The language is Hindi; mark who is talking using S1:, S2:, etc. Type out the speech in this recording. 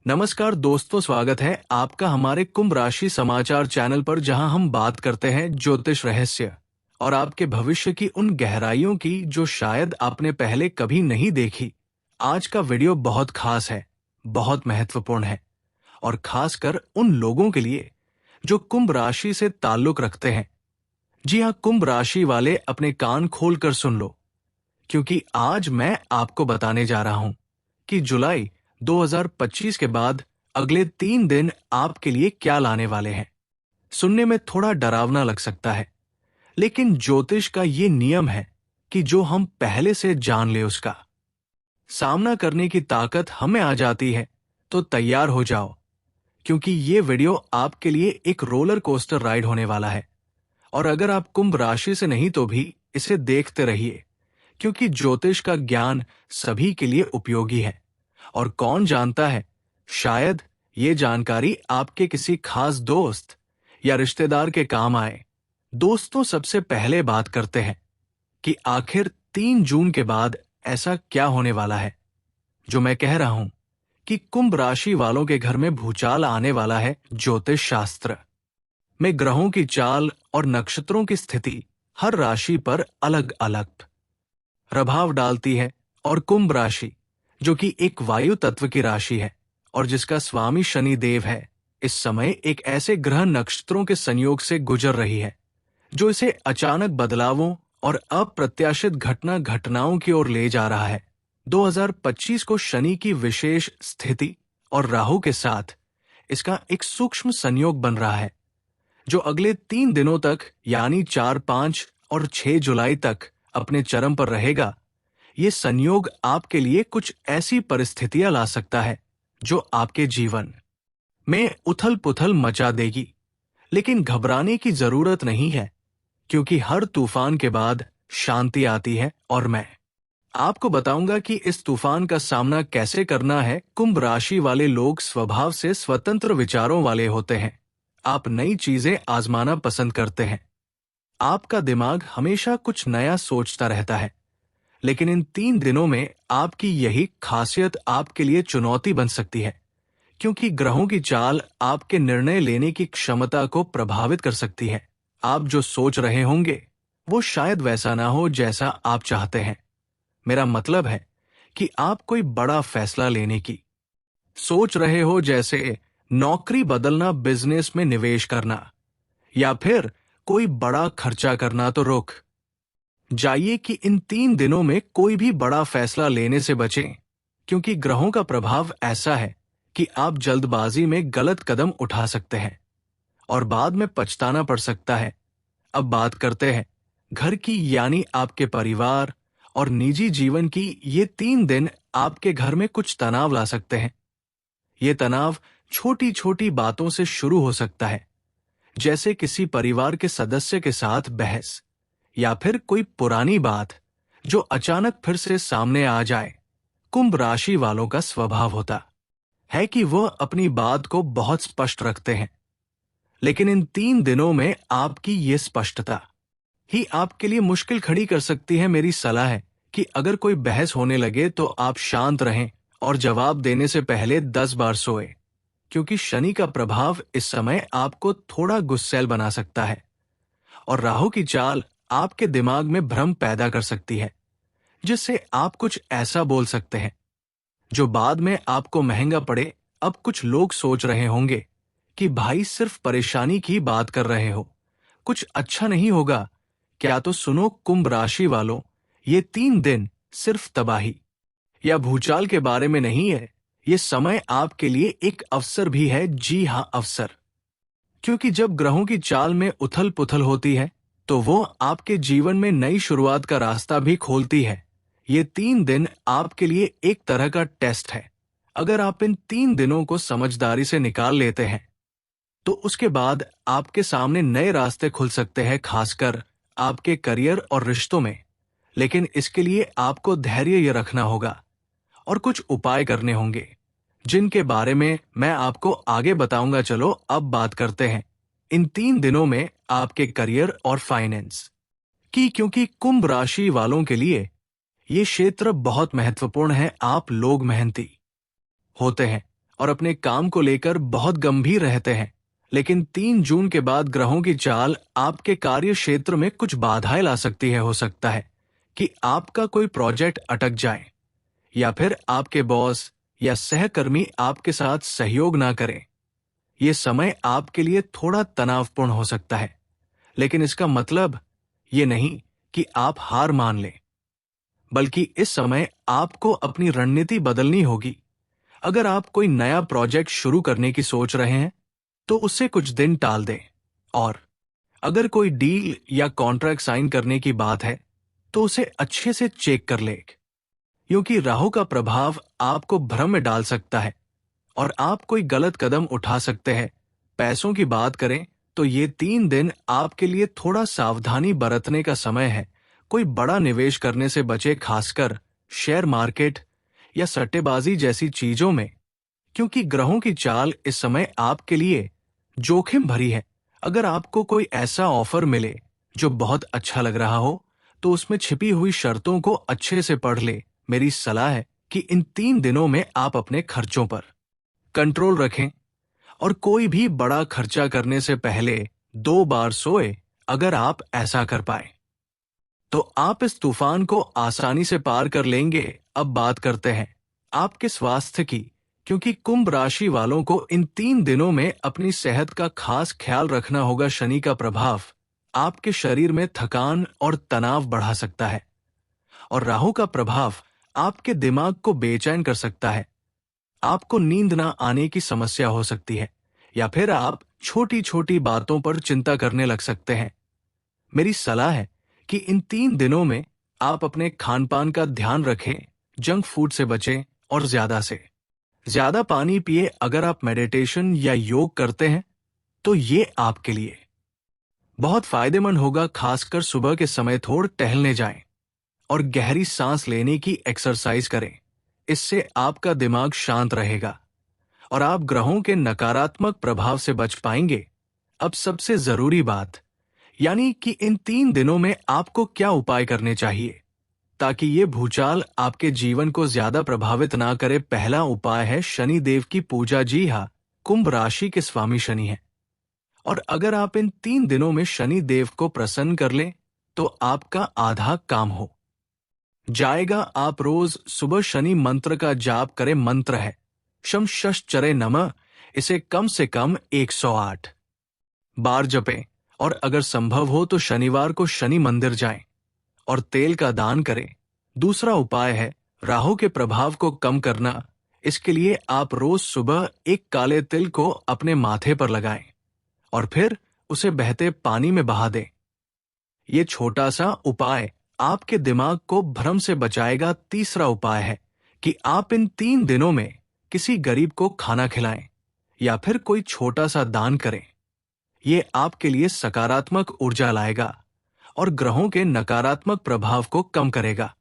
S1: नमस्कार दोस्तों, स्वागत है आपका हमारे कुंभ राशि समाचार चैनल पर, जहां हम बात करते हैं ज्योतिष रहस्य और आपके भविष्य की उन गहराइयों की जो शायद आपने पहले कभी नहीं देखी। आज का वीडियो बहुत खास है, बहुत महत्वपूर्ण है और खासकर उन लोगों के लिए जो कुंभ राशि से ताल्लुक रखते हैं। जी हाँ, कुंभ राशि वाले अपने कान खोलकर सुन लो, क्योंकि आज मैं आपको बताने जा रहा हूं कि जुलाई 2025 के बाद अगले 3 दिन आपके लिए क्या लाने वाले हैं। सुनने में थोड़ा डरावना लग सकता है, लेकिन ज्योतिष का ये नियम है कि जो हम पहले से जान ले उसका सामना करने की ताकत हमें आ जाती है। तो तैयार हो जाओ, क्योंकि ये वीडियो आपके लिए एक रोलर कोस्टर राइड होने वाला है। और अगर आप कुंभ राशि से नहीं तो भी इसे देखते रहिए, क्योंकि ज्योतिष का ज्ञान सभी के लिए उपयोगी है। और कौन जानता है, शायद ये जानकारी आपके किसी खास दोस्त या रिश्तेदार के काम आए। दोस्तों, सबसे पहले बात करते हैं कि आखिर 3 जून के बाद ऐसा क्या होने वाला है जो मैं कह रहा हूं कि कुंभ राशि वालों के घर में भूचाल आने वाला है। ज्योतिष शास्त्र में ग्रहों की चाल और नक्षत्रों की स्थिति हर राशि पर अलग अलग प्रभाव डालती है। और कुंभ राशि, जो कि एक वायु तत्व की राशि है और जिसका स्वामी शनि देव है, इस समय एक ऐसे ग्रह नक्षत्रों के संयोग से गुजर रही है जो इसे अचानक बदलावों और अप्रत्याशित घटनाओं की ओर ले जा रहा है। 2025 को शनि की विशेष स्थिति और राहु के साथ इसका एक सूक्ष्म संयोग बन रहा है, जो अगले 3 दिनों तक यानी 4, 5 और 6 जुलाई तक अपने चरम पर रहेगा। ये संयोग आपके लिए कुछ ऐसी परिस्थितियां ला सकता है जो आपके जीवन में उथल पुथल मचा देगी। लेकिन घबराने की जरूरत नहीं है, क्योंकि हर तूफान के बाद शांति आती है और मैं आपको बताऊंगा कि इस तूफान का सामना कैसे करना है। कुंभ राशि वाले लोग स्वभाव से स्वतंत्र विचारों वाले होते हैं। आप नई चीजें आजमाना पसंद करते हैं। आपका दिमाग हमेशा कुछ नया सोचता रहता है। लेकिन इन 3 दिनों में आपकी यही खासियत आपके लिए चुनौती बन सकती है, क्योंकि ग्रहों की चाल आपके निर्णय लेने की क्षमता को प्रभावित कर सकती है। आप जो सोच रहे होंगे वो शायद वैसा ना हो जैसा आप चाहते हैं। मेरा मतलब है कि आप कोई बड़ा फैसला लेने की सोच रहे हो, जैसे नौकरी बदलना, बिजनेस में निवेश करना या फिर कोई बड़ा खर्चा करना। तो रुक जाइए कि इन 3 दिनों में कोई भी बड़ा फैसला लेने से बचें, क्योंकि ग्रहों का प्रभाव ऐसा है कि आप जल्दबाजी में गलत कदम उठा सकते हैं और बाद में पछताना पड़ सकता है। अब बात करते हैं घर की, यानी आपके परिवार और निजी जीवन की। ये 3 दिन आपके घर में कुछ तनाव ला सकते हैं। ये तनाव छोटी छोटी बातों से शुरू हो सकता है, जैसे किसी परिवार के सदस्य के साथ बहस या फिर कोई पुरानी बात जो अचानक फिर से सामने आ जाए। कुंभ राशि वालों का स्वभाव होता है कि वह अपनी बात को बहुत स्पष्ट रखते हैं, लेकिन इन 3 दिनों में आपकी ये स्पष्टता ही आपके लिए मुश्किल खड़ी कर सकती है। मेरी सलाह है कि अगर कोई बहस होने लगे तो आप शांत रहें और जवाब देने से पहले 10 बार सोएं, क्योंकि शनि का प्रभाव इस समय आपको थोड़ा गुस्सैल बना सकता है और राहु की चाल आपके दिमाग में भ्रम पैदा कर सकती है, जिससे आप कुछ ऐसा बोल सकते हैं जो बाद में आपको महंगा पड़े। अब कुछ लोग सोच रहे होंगे कि भाई सिर्फ परेशानी की बात कर रहे हो, कुछ अच्छा नहीं होगा क्या। तो सुनो कुंभ राशि वालों, ये 3 दिन सिर्फ तबाही या भूचाल के बारे में नहीं है। ये समय आपके लिए एक अवसर भी है। जी हां, अवसर, क्योंकि जब ग्रहों की चाल में उथल पुथल होती है तो वो आपके जीवन में नई शुरुआत का रास्ता भी खोलती है। ये 3 दिन आपके लिए एक तरह का टेस्ट है। अगर आप इन 3 दिनों को समझदारी से निकाल लेते हैं तो उसके बाद आपके सामने नए रास्ते खुल सकते हैं, खासकर आपके करियर और रिश्तों में। लेकिन इसके लिए आपको धैर्य ये रखना होगा और कुछ उपाय करने होंगे, जिनके बारे में मैं आपको आगे बताऊंगा। चलो अब बात करते हैं इन 3 दिनों में आपके करियर और फाइनेंस की, क्योंकि कुंभ राशि वालों के लिए ये क्षेत्र बहुत महत्वपूर्ण है। आप लोग मेहनती होते हैं और अपने काम को लेकर बहुत गंभीर रहते हैं, लेकिन 3 जून के बाद ग्रहों की चाल आपके कार्य क्षेत्र में कुछ बाधाएं ला सकती है। हो सकता है कि आपका कोई प्रोजेक्ट अटक जाए, या फिर आपके बॉस या सहकर्मी आपके साथ सहयोग ना करें। यह समय आपके लिए थोड़ा तनावपूर्ण हो सकता है, लेकिन इसका मतलब ये नहीं कि आप हार मान लें, बल्कि इस समय आपको अपनी रणनीति बदलनी होगी। अगर आप कोई नया प्रोजेक्ट शुरू करने की सोच रहे हैं, तो उसे कुछ दिन टाल दें। और अगर कोई डील या कॉन्ट्रैक्ट साइन करने की बात है, तो उसे अच्छे से चेक कर लें, क्योंकि राहु का प्रभाव आपको भ्रम में डाल सकता है और आप कोई गलत कदम उठा सकते हैं। पैसों की बात करें तो ये 3 दिन आपके लिए थोड़ा सावधानी बरतने का समय है। कोई बड़ा निवेश करने से बचे, खासकर शेयर मार्केट या सट्टेबाजी जैसी चीजों में, क्योंकि ग्रहों की चाल इस समय आपके लिए जोखिम भरी है। अगर आपको कोई ऐसा ऑफर मिले जो बहुत अच्छा लग रहा हो, तो उसमें छिपी हुई शर्तों को अच्छे से पढ़ ले। मेरी सलाह है कि इन 3 दिनों में आप अपने खर्चों पर कंट्रोल रखें और कोई भी बड़ा खर्चा करने से पहले 2 बार सोए। अगर आप ऐसा कर पाए तो आप इस तूफान को आसानी से पार कर लेंगे। अब बात करते हैं आपके स्वास्थ्य की, क्योंकि कुंभ राशि वालों को इन 3 दिनों में अपनी सेहत का खास ख्याल रखना होगा। शनि का प्रभाव आपके शरीर में थकान और तनाव बढ़ा सकता है, और राहु का प्रभाव आपके दिमाग को बेचैन कर सकता है। आपको नींद ना आने की समस्या हो सकती है, या फिर आप छोटी छोटी बातों पर चिंता करने लग सकते हैं। मेरी सलाह है कि इन 3 दिनों में आप अपने खान पान का ध्यान रखें, जंक फूड से बचें और ज्यादा से ज्यादा पानी पिए। अगर आप मेडिटेशन या योग करते हैं, तो ये आपके लिए बहुत फायदेमंद होगा। खासकर सुबह के समय थोड़ा टहलने जाएं और गहरी सांस लेने की एक्सरसाइज करें। इससे आपका दिमाग शांत रहेगा और आप ग्रहों के नकारात्मक प्रभाव से बच पाएंगे। अब सबसे जरूरी बात, यानी कि इन 3 दिनों में आपको क्या उपाय करने चाहिए ताकि ये भूचाल आपके जीवन को ज्यादा प्रभावित ना करे। पहला उपाय है शनि देव की पूजा। जी हाँ, कुंभ राशि के स्वामी शनि हैं, और अगर आप इन 3 दिनों में शनि देव को प्रसन्न कर लें, तो आपका आधा काम हो जाएगा। आप रोज सुबह शनि मंत्र का जाप करें। मंत्र है शम शश्चरे नमः। इसे कम से कम 108 बार जपें, और अगर संभव हो तो शनिवार को शनि मंदिर जाएं और तेल का दान करें। दूसरा उपाय है राहु के प्रभाव को कम करना। इसके लिए आप रोज सुबह एक काले तिल को अपने माथे पर लगाएं और फिर उसे बहते पानी में बहा दें। ये छोटा सा उपाय आपके दिमाग को भ्रम से बचाएगा। तीसरा उपाय है कि आप इन 3 दिनों में किसी गरीब को खाना खिलाएं या फिर कोई छोटा सा दान करें। ये आपके लिए सकारात्मक ऊर्जा लाएगा और ग्रहों के नकारात्मक प्रभाव को कम करेगा।